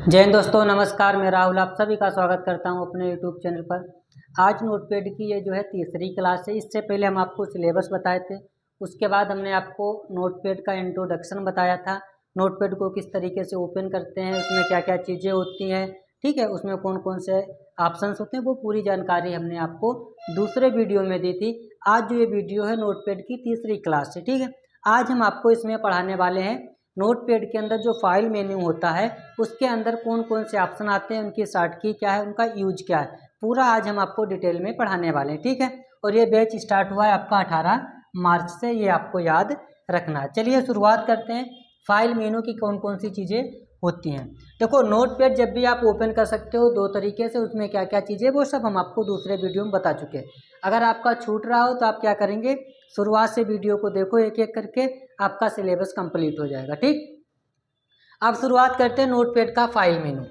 जय हिंद दोस्तों, नमस्कार। मैं राहुल आप सभी का स्वागत करता हूं अपने यूट्यूब चैनल पर। आज नोटपैड की ये जो है तीसरी क्लास है। इससे पहले हम आपको सिलेबस बताए थे, उसके बाद हमने आपको नोटपैड का इंट्रोडक्शन बताया था। नोटपैड को किस तरीके से ओपन करते हैं, उसमें क्या क्या चीज़ें होती हैं, ठीक है, उसमें कौन कौन से ऑप्शंस होते हैं, वो पूरी जानकारी हमने आपको दूसरे वीडियो में दी थी। आज जो ये वीडियो है नोटपैड की तीसरी क्लास है, ठीक है। आज हम आपको इसमें पढ़ाने वाले हैं नोटपैड के अंदर जो फाइल मेन्यू होता है उसके अंदर कौन कौन से ऑप्शन आते हैं, उनकी शॉर्ट की क्या है, उनका यूज क्या है, पूरा आज हम आपको डिटेल में पढ़ाने वाले हैं, ठीक है। और ये बैच स्टार्ट हुआ है आपका 18 मार्च से, ये आपको याद रखना है। चलिए शुरुआत करते हैं। फाइल मेन्यू की कौन कौन सी चीज़ें होती हैं। देखो, नोटपैड जब भी आप ओपन कर सकते हो दो तरीके से, उसमें क्या क्या चीज़ें वो सब हम आपको दूसरे वीडियो में बता चुके हैं। अगर आपका छूट रहा हो तो आप क्या करेंगे, शुरुआत से वीडियो को देखो एक एक करके, आपका सिलेबस कंप्लीट हो जाएगा, ठीक। अब शुरुआत करते हैं नोटपैड का फाइल मेनू।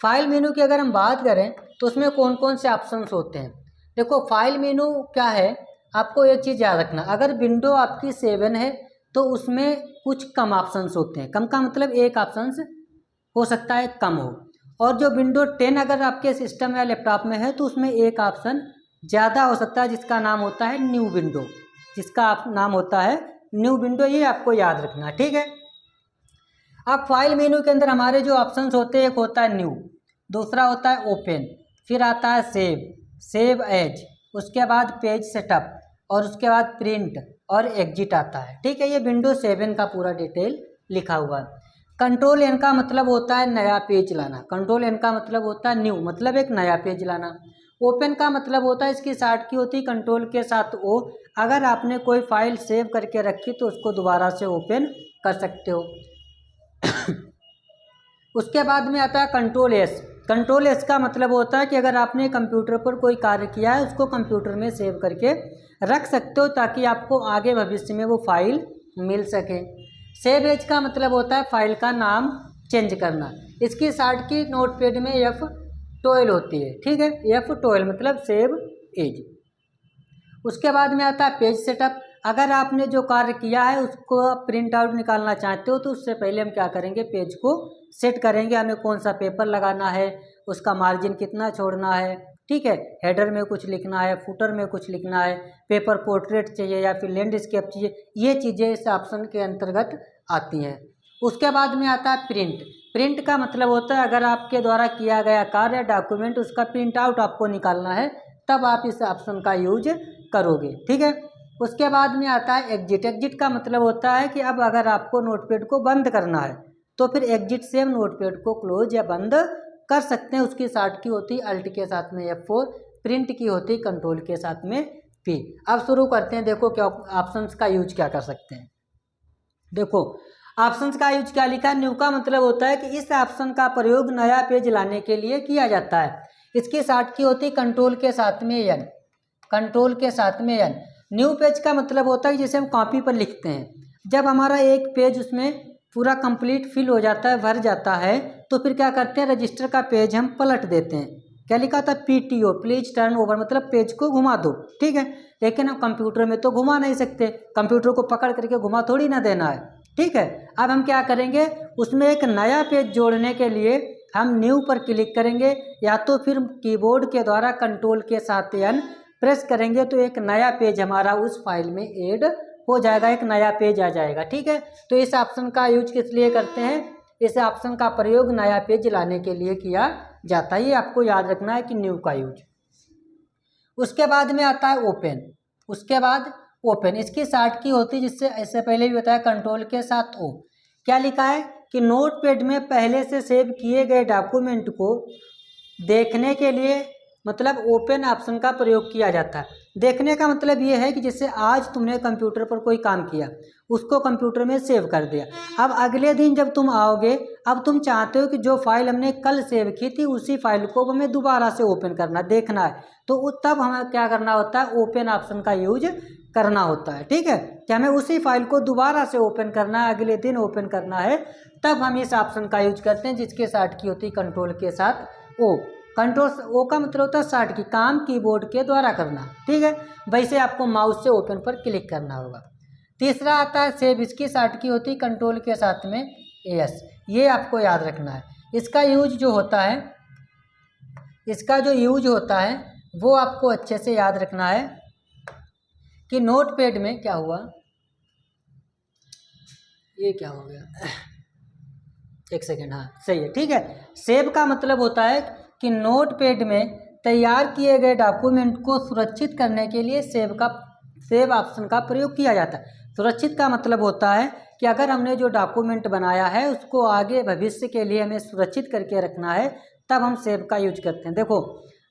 फाइल मेनू की अगर हम बात करें तो उसमें कौन कौन से ऑप्शंस होते हैं। देखो, फाइल मेनू क्या है, आपको एक चीज़ याद रखना, अगर विंडो आपकी 7 है तो उसमें कुछ कम ऑप्शंस होते हैं। कम का मतलब एक ऑप्शंस हो सकता है कम हो, और जो विंडो 10 अगर आपके सिस्टम या लैपटॉप में है तो उसमें एक ऑप्शन ज़्यादा हो सकता है, जिसका नाम होता है न्यू विंडो, जिसका नाम होता है न्यू विंडो। ये आपको याद रखना, ठीक है। अब फाइल मेनू के अंदर हमारे जो ऑप्शंस होते हैं, एक होता है न्यू, दूसरा होता है ओपन, फिर आता है सेव एज, उसके बाद पेज सेटअप, और उसके बाद प्रिंट और एग्जिट आता है, ठीक है। ये विंडो 7 का पूरा डिटेल लिखा हुआ है। कंट्रोल एन का मतलब होता है नया पेज लाना। कंट्रोल एन का मतलब होता है न्यू, मतलब एक नया पेज लाना। ओपन का मतलब होता है, इसकी शॉर्ट की होती है कंट्रोल के साथ ओ, अगर आपने कोई फाइल सेव करके रखी तो उसको दोबारा से ओपन कर सकते हो। उसके बाद में आता है कंट्रोल एस। कंट्रोल एस का मतलब होता है कि अगर आपने कंप्यूटर पर कोई कार्य किया है उसको कंप्यूटर में सेव करके रख सकते हो, ताकि आपको आगे भविष्य में वो फाइल मिल सके। सेव एज का मतलब होता है फाइल का नाम चेंज करना। इसकी शॉर्ट की नोटपैड में F12 होती है, ठीक है। F12 मतलब सेव एज। उसके बाद में आता है पेज सेटअप। अगर आपने जो कार्य किया है उसको प्रिंट आउट निकालना चाहते हो तो उससे पहले हम क्या करेंगे, पेज को सेट करेंगे। हमें कौन सा पेपर लगाना है, उसका मार्जिन कितना छोड़ना है, ठीक है, हेडर में कुछ लिखना है, फुटर में कुछ लिखना है, पेपर पोर्ट्रेट चाहिए या फिर लैंडस्केप चाहिए, ये चीज़ें इस ऑप्शन के अंतर्गत आती हैं। उसके बाद में आता है प्रिंट। प्रिंट का मतलब होता है अगर आपके द्वारा किया गया कार्य डॉक्यूमेंट उसका प्रिंट आउट आपको निकालना है, तब आप इस ऑप्शन का यूज करोगे, ठीक है। उसके बाद में आता है एग्जिट। एग्जिट का मतलब होता है कि अब अगर आपको नोटपैड को बंद करना है तो फिर एग्जिट से हम नोटपैड को क्लोज या बंद कर सकते हैं। उसकी शॉर्ट की होती है अल्ट के साथ में F4, प्रिंट की होती है कंट्रोल के साथ में P। अब शुरू करते हैं। देखो क्या ऑप्शंस का यूज क्या कर सकते हैं। देखो, ऑप्शंस का यूज क्या लिखा है। न्यू का मतलब होता है कि इस ऑप्शन का प्रयोग नया पेज लाने के लिए किया जाता है। इसकी शॉर्ट की होती है कंट्रोल के साथ में N, कंट्रोल के साथ में N। न्यू पेज का मतलब होता है जैसे हम कॉपी पर लिखते हैं, जब हमारा एक पेज उसमें पूरा कंप्लीट फिल हो जाता है, भर जाता है, तो फिर क्या करते हैं, रजिस्टर का पेज हम पलट देते हैं। क्या लिखा था, PTO, प्लीज टर्न ओवर, मतलब पेज को घुमा दो, ठीक है। लेकिन हम कंप्यूटर में तो घुमा नहीं सकते, कंप्यूटर को पकड़ करके घुमा थोड़ी ना देना है, ठीक है। अब हम क्या करेंगे, उसमें एक नया पेज जोड़ने के लिए हम न्यू पर क्लिक करेंगे, या तो फिर कीबोर्ड के द्वारा कंट्रोल के साथ N प्रेस करेंगे तो एक नया पेज हमारा उस फाइल में ऐड हो जाएगा, एक नया पेज आ जाएगा, ठीक है। तो इस ऑप्शन का यूज किस लिए करते हैं, इस ऑप्शन का प्रयोग नया पेज लाने के लिए किया जाता है। ये आपको याद रखना है कि न्यू का यूज। उसके बाद में आता है ओपन। उसके बाद ओपन, इसकी शॉर्ट की होती है, जिससे ऐसे पहले भी बताया कंट्रोल के साथ O। क्या लिखा है कि नोटपैड में पहले से सेव किए गए डॉक्यूमेंट को देखने के लिए मतलब ओपन ऑप्शन का प्रयोग किया जाता है। देखने का मतलब ये है कि जैसे आज तुमने कंप्यूटर पर कोई काम किया, उसको कंप्यूटर में सेव कर दिया, अब अगले दिन जब तुम आओगे, अब तुम चाहते हो कि जो फाइल हमने कल सेव की थी उसी फाइल को हमें दोबारा से ओपन करना, देखना है, तो तब हमें क्या करना होता है, ओपन ऑप्शन का यूज करना होता है, ठीक है। कि हमें उसी फाइल को दोबारा से ओपन करना है, अगले दिन ओपन करना है, तब हम इस ऑप्शन का यूज करते हैं, जिसके शॉर्ट की होती है कंट्रोल के साथ O। कंट्रोल O का मतलब होता है शॉर्ट की, काम कीबोर्ड के द्वारा करना, ठीक है। वैसे आपको माउस से ओपन पर क्लिक करना होगा। तीसरा आता है सेव। इसकी शॉर्ट की होती है कंट्रोल के साथ में AS, ये आपको याद रखना है। इसका यूज जो होता है, इसका जो यूज होता है वो आपको अच्छे से याद रखना है कि नोटपैड में क्या हुआ, ये क्या हो गया, एक सेकेंड, हाँ सही है, ठीक है। सेव का मतलब होता है कि नोटपैड में तैयार किए गए डॉक्यूमेंट को सुरक्षित करने के लिए सेव ऑप्शन का प्रयोग किया जाता है। सुरक्षित का मतलब होता है कि अगर हमने जो डॉक्यूमेंट बनाया है उसको आगे भविष्य के लिए हमें सुरक्षित करके रखना है, तब हम सेव का यूज करते हैं। देखो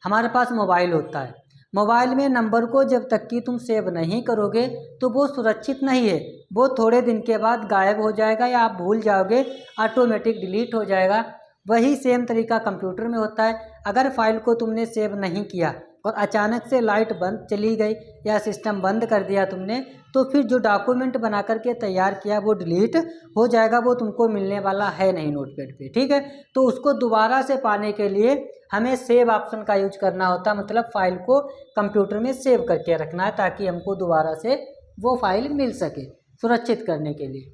हमारे पास मोबाइल होता है, मोबाइल में नंबर को जब तक कि तुम सेव नहीं करोगे तो वो सुरक्षित नहीं है, वो थोड़े दिन के बाद गायब हो जाएगा या आप भूल जाओगे, ऑटोमेटिक डिलीट हो जाएगा। वही सेम तरीका कंप्यूटर में होता है। अगर फाइल को तुमने सेव नहीं किया और अचानक से लाइट बंद चली गई या सिस्टम बंद कर दिया तुमने, तो फिर जो डॉक्यूमेंट बना करके तैयार किया वो डिलीट हो जाएगा, वो तुमको मिलने वाला है नहीं नोटपैड पे, ठीक है। तो उसको दोबारा से पाने के लिए हमें सेव ऑप्शन का यूज करना होता है, मतलब फाइल को कंप्यूटर में सेव करके रखना है ताकि हमको दोबारा से वो फाइल मिल सके सुरक्षित करने के लिए।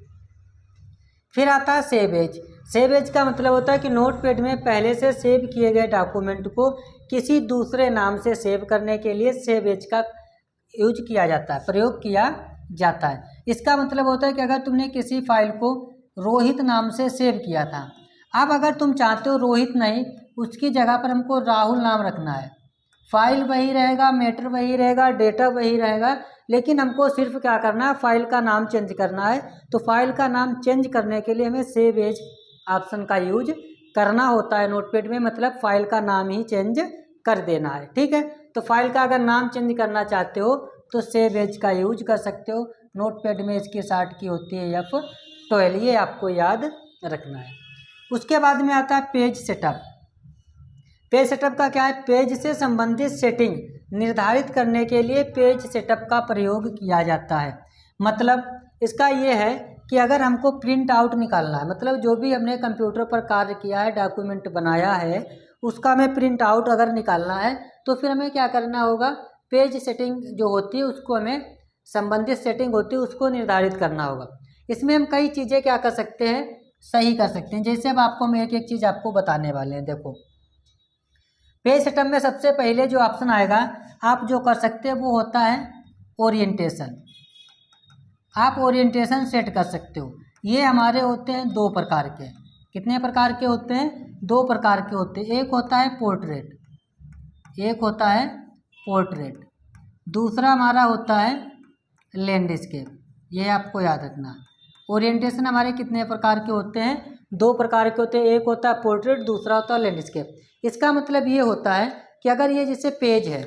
फिर आता है सेव एज। सेव एज का मतलब होता है कि नोटपैड में पहले से सेव किए गए डॉक्यूमेंट को किसी दूसरे नाम से सेव करने के लिए सेव एज का यूज किया जाता है, प्रयोग किया जाता है। इसका मतलब होता है कि अगर तुमने किसी फाइल को रोहित नाम से सेव किया था, अब अगर तुम चाहते हो रोहित नहीं, उसकी जगह पर हमको राहुल नाम रखना है, फाइल वही रहेगा, मैटर वही रहेगा, डेटा वही रहेगा, लेकिन हमको सिर्फ क्या करना है, फाइल का नाम चेंज करना है। तो फाइल का नाम चेंज करने के लिए हमें सेव एज ऑप्शन का यूज करना होता है नोटपैड में, मतलब फाइल का नाम ही चेंज कर देना है, ठीक है। तो फाइल का अगर नाम चेंज करना चाहते हो तो सेव एज का यूज कर सकते हो। नोटपैड में इसकी शार्ट की होती है F12, ये आपको याद रखना है। उसके बाद में आता है पेज सेटअप। पेज सेटअप का क्या है, पेज से संबंधित सेटिंग निर्धारित करने के लिए पेज सेटअप का प्रयोग किया जाता है। मतलब इसका ये है कि अगर हमको प्रिंट आउट निकालना है, मतलब जो भी हमने कंप्यूटर पर कार्य किया है, डॉक्यूमेंट बनाया है, उसका हमें प्रिंट आउट अगर निकालना है तो फिर हमें क्या करना होगा, पेज सेटिंग जो होती है उसको हमें संबंधित सेटिंग होती है उसको निर्धारित करना होगा। इसमें हम कई चीज़ें क्या कर सकते हैं, सही कर सकते हैं। जैसे अब आपको हम एक एक चीज़ आपको बताने वाले हैं। देखो पेज सेटअप में सबसे पहले जो ऑप्शन आएगा आप जो कर सकते हैं वो होता है ओरिएंटेशन। आप ओरिएंटेशन सेट कर सकते हो। ये हमारे होते हैं दो प्रकार के। कितने प्रकार के होते हैं, दो प्रकार के होते हैं। एक होता है पोर्ट्रेट, एक होता है पोर्ट्रेट, दूसरा हमारा होता है लैंडस्केप। ये आपको याद रखना। ओरिएंटेशन हमारे कितने प्रकार के होते हैं, दो प्रकार के होते हैं। एक होता है पोर्ट्रेट, दूसरा होता है लैंडस्केप। इसका मतलब ये होता है कि अगर ये जैसे पेज है,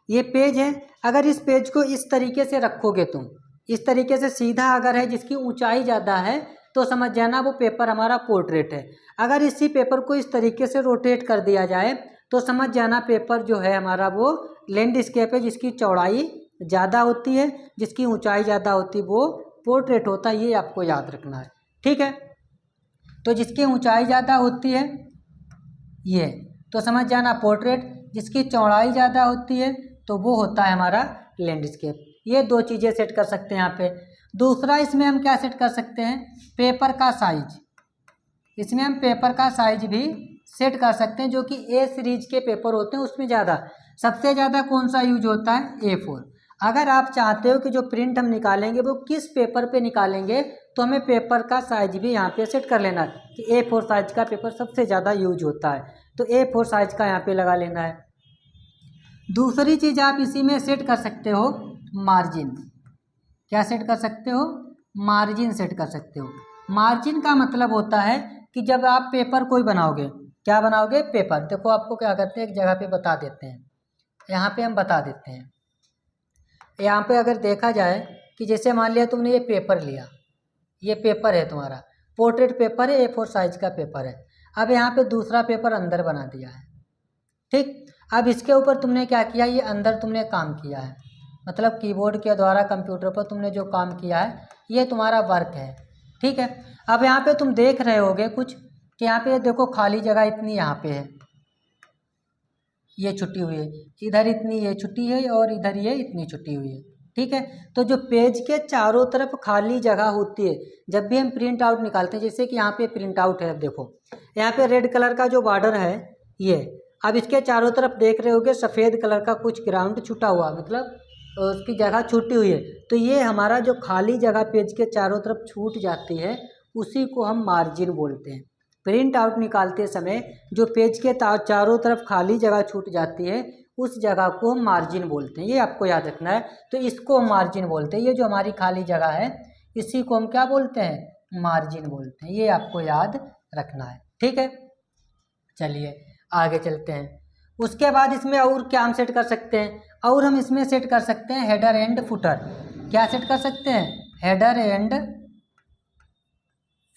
ये पेज है, अगर इस पेज को इस तरीके से रखोगे तुम, इस तरीके से सीधा अगर है, जिसकी ऊंचाई ज़्यादा है, तो समझ जाना वो पेपर हमारा पोर्ट्रेट है। अगर इसी पेपर को इस तरीके से रोटेट कर दिया जाए तो समझ जाना पेपर जो है हमारा वो लैंडस्केप है, जिसकी चौड़ाई ज़्यादा होती है, जिसकी ऊंचाई ज़्यादा होती है वो पोर्ट्रेट होता है। ये आपको याद रखना है, ठीक है। तो जिसकी ऊंचाई ज़्यादा होती है ये, तो समझ जाना पोर्ट्रेट, जिसकी चौड़ाई ज़्यादा होती है तो वो होता है हमारा लैंडस्केप। ये दो चीज़ें सेट कर सकते हैं यहाँ पे। दूसरा इसमें हम क्या सेट कर सकते हैं, पेपर का साइज। इसमें हम पेपर का साइज भी सेट कर सकते हैं, जो कि ए सीरीज के पेपर होते हैं उसमें ज़्यादा, सबसे ज़्यादा कौन सा यूज होता है, A4। अगर आप चाहते हो कि जो प्रिंट हम निकालेंगे वो किस पेपर पे निकालेंगे, तो हमें पेपर का साइज भी यहाँ पे सेट कर लेना है कि A4 साइज का पेपर सबसे ज़्यादा यूज होता है, तो A4 साइज का यहाँ पे लगा लेना है। दूसरी चीज़ आप इसी में सेट कर सकते हो मार्जिन। क्या सेट कर सकते हो, मार्जिन सेट कर सकते हो। मार्जिन का मतलब होता है कि जब आप पेपर कोई बनाओगे, क्या बनाओगे, पेपर। देखो आपको क्या करते हैं, एक जगह पे बता देते हैं, यहाँ पे हम बता देते हैं। यहाँ पे अगर देखा जाए कि जैसे मान लिया तुमने ये पेपर लिया, ये पेपर है तुम्हारा, पोर्ट्रेट पेपर है, A4 साइज का पेपर है। अब यहाँ पे दूसरा पेपर अंदर बना दिया है, ठीक। अब इसके ऊपर तुमने क्या किया, ये अंदर तुमने काम किया है, मतलब कीबोर्ड के द्वारा कंप्यूटर पर तुमने जो काम किया है ये तुम्हारा वर्क है, ठीक है। अब यहाँ पे तुम देख रहे होगे कुछ कि यहाँ पे देखो खाली जगह इतनी यहाँ पे है, ये छुट्टी हुई है, इधर इतनी ये छुट्टी है और इधर ये इतनी छुट्टी हुई है, ठीक है। तो जो पेज के चारों तरफ खाली जगह होती है, जब भी हम प्रिंट आउट निकालते हैं, जैसे कि यहाँ पे प्रिंट आउट है, अब देखो यहाँ पे रेड कलर का जो बॉर्डर है ये, अब इसके चारों तरफ देख रहे होगे सफ़ेद कलर का कुछ ग्राउंड छूटा हुआ, मतलब उसकी जगह छूटी हुई है। तो ये हमारा जो खाली जगह पेज के चारों तरफ छूट जाती है उसी को हम मार्जिन बोलते हैं। प्रिंट आउट निकालते समय जो पेज के चारों तरफ खाली जगह छूट जाती है उस जगह को हम मार्जिन बोलते हैं, ये आपको याद रखना है। तो इसको हम मार्जिन बोलते हैं, ये जो हमारी खाली जगह है इसी को हम क्या बोलते हैं, मार्जिन बोलते हैं, ये आपको याद रखना है, ठीक है। चलिए आगे चलते हैं। उसके बाद इसमें और क्या हम सेट कर सकते हैं, और हम इसमें सेट कर सकते हैं हेडर एंड फुटर। क्या सेट कर सकते हैं, हेडर एंड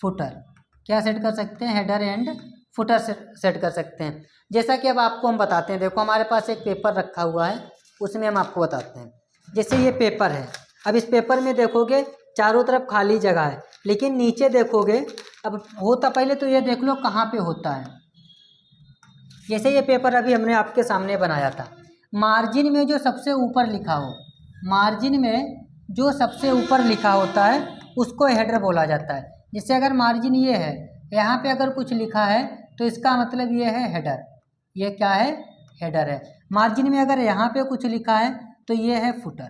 फुटर। क्या सेट कर सकते हैं, हेडर एंड फुटर सेट कर सकते हैं। जैसा कि अब आपको हम बताते हैं, देखो हमारे पास एक पेपर रखा हुआ है, उसमें हम आपको बताते हैं। जैसे ये पेपर है, अब इस पेपर में देखोगे चारों तरफ खाली जगह है, लेकिन नीचे देखोगे, अब होता पहले तो ये देख लो कहाँ पे होता है। जैसे ये पेपर अभी हमने आपके सामने बनाया था, मार्जिन में जो सबसे ऊपर लिखा हो, मार्जिन में जो सबसे ऊपर लिखा होता है उसको हेडर बोला जाता है। जैसे अगर मार्जिन ये है, यहाँ पे अगर कुछ लिखा है तो इसका मतलब ये है हेडर, ये क्या है, हेडर है। मार्जिन में अगर यहाँ पे कुछ लिखा है तो ये है फुटर।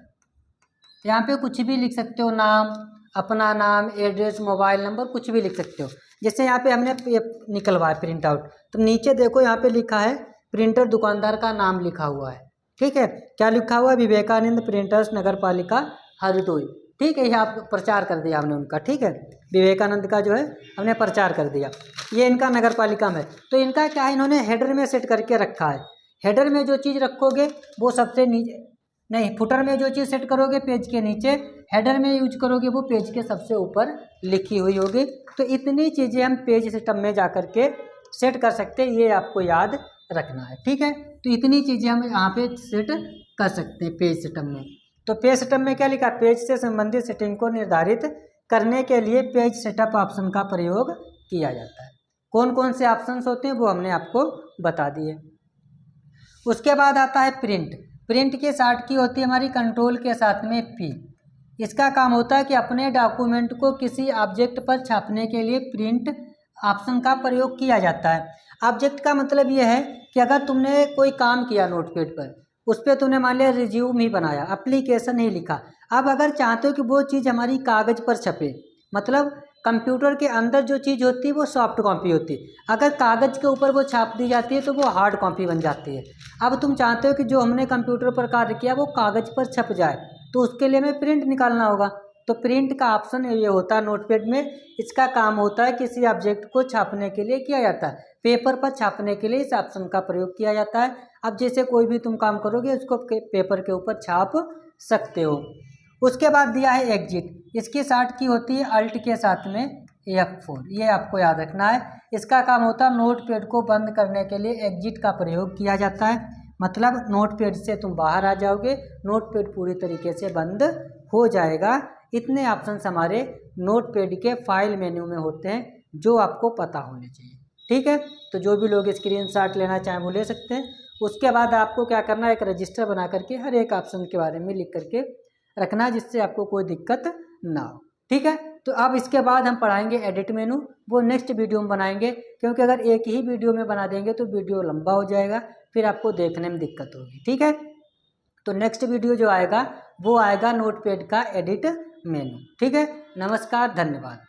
यहाँ पे कुछ भी लिख सकते हो, नाम, अपना नाम, एड्रेस, मोबाइल नंबर, कुछ भी लिख सकते हो। जैसे यहाँ पे हमने निकलवाया प्रिंट आउट, तो नीचे देखो यहाँ पे लिखा है प्रिंटर दुकानदार का नाम लिखा हुआ है, ठीक है। क्या लिखा हुआ है, विवेकानंद प्रिंटर्स नगर पालिका हरदोई, ठीक है। ये आप प्रचार कर दिया हमने उनका, ठीक है, विवेकानंद का जो है हमने प्रचार कर दिया, ये इनका नगर पालिका में। तो इनका क्या है, इन्होंने हेडर में सेट करके रखा है। हेडर में जो चीज़ रखोगे वो सबसे नीचे, नहीं, फुटर में जो चीज़ सेट करोगे पेज के नीचे, हेडर में यूज करोगे वो पेज के सबसे ऊपर लिखी हुई होगी। तो इतनी चीज़ें हम पेज सिस्टम में जा कर के सेट कर सकते हैं, ये आपको याद रखना है, ठीक है। तो इतनी चीज़ें हम यहाँ पे सेट कर सकते हैं पेज सिस्टम में। तो पेज सिस्टम में क्या लिखा, पेज से संबंधित सेटिंग को निर्धारित करने के लिए पेज सेटअप ऑप्शन का प्रयोग किया जाता है। कौन कौन से ऑप्शंस होते हैं वो हमने आपको बता दिए। उसके बाद आता है प्रिंट। प्रिंट की शॉर्ट की होती है हमारी कंट्रोल के साथ में पी। इसका काम होता है कि अपने डॉक्यूमेंट को किसी ऑब्जेक्ट पर छापने के लिए प्रिंट ऑप्शन का प्रयोग किया जाता है। ऑब्जेक्ट का मतलब ये है कि अगर तुमने कोई काम किया नोटपैड पर, उस पर तुमने मान लिया रिज्यूम ही बनाया, एप्लीकेशन ही लिखा, अब अगर चाहते हो कि वो चीज़ हमारी कागज़ पर छपे, मतलब कंप्यूटर के अंदर जो चीज़ होती है वो सॉफ्ट कॉपी होती है, अगर कागज़ के ऊपर वो छाप दी जाती है तो वो हार्ड कॉपी बन जाती है। अब तुम चाहते हो कि जो हमने कंप्यूटर पर कार्य किया वो कागज़ पर छप जाए, तो उसके लिए हमें प्रिंट निकालना होगा। तो प्रिंट का ऑप्शन ये होता है नोटपैड में, इसका काम होता है किसी ऑब्जेक्ट को छापने के लिए किया जाता है, पेपर पर छापने के लिए इस ऑप्शन का प्रयोग किया जाता है। अब जैसे कोई भी तुम काम करोगे उसको पेपर के ऊपर छाप सकते हो। उसके बाद दिया है एग्जिट, इसकी शॉर्ट की होती है अल्ट के साथ में F4, ये आपको याद रखना है। इसका काम होता है नोटपैड को बंद करने के लिए एग्जिट का प्रयोग किया जाता है, मतलब नोटपैड से तुम बाहर आ जाओगे, नोटपैड पूरी तरीके से बंद हो जाएगा। इतने ऑप्शंस हमारे नोटपैड के फाइल मेन्यू में होते हैं जो आपको पता होने चाहिए, ठीक है। तो जो भी लोग स्क्रीनशॉट लेना चाहें वो ले सकते हैं। उसके बाद आपको क्या करना है, एक रजिस्टर बना करके हर एक ऑप्शन के बारे में लिख करके रखना, जिससे आपको कोई दिक्कत ना हो, ठीक है। तो अब इसके बाद हम पढ़ाएंगे एडिट मेनू, वो नेक्स्ट वीडियो में बनाएंगे, क्योंकि अगर एक ही वीडियो में बना देंगे तो वीडियो लंबा हो जाएगा, फिर आपको देखने में दिक्कत होगी, ठीक है। तो नेक्स्ट वीडियो जो आएगा वो आएगा नोटपैड का एडिट मेनू, ठीक है। नमस्कार, धन्यवाद।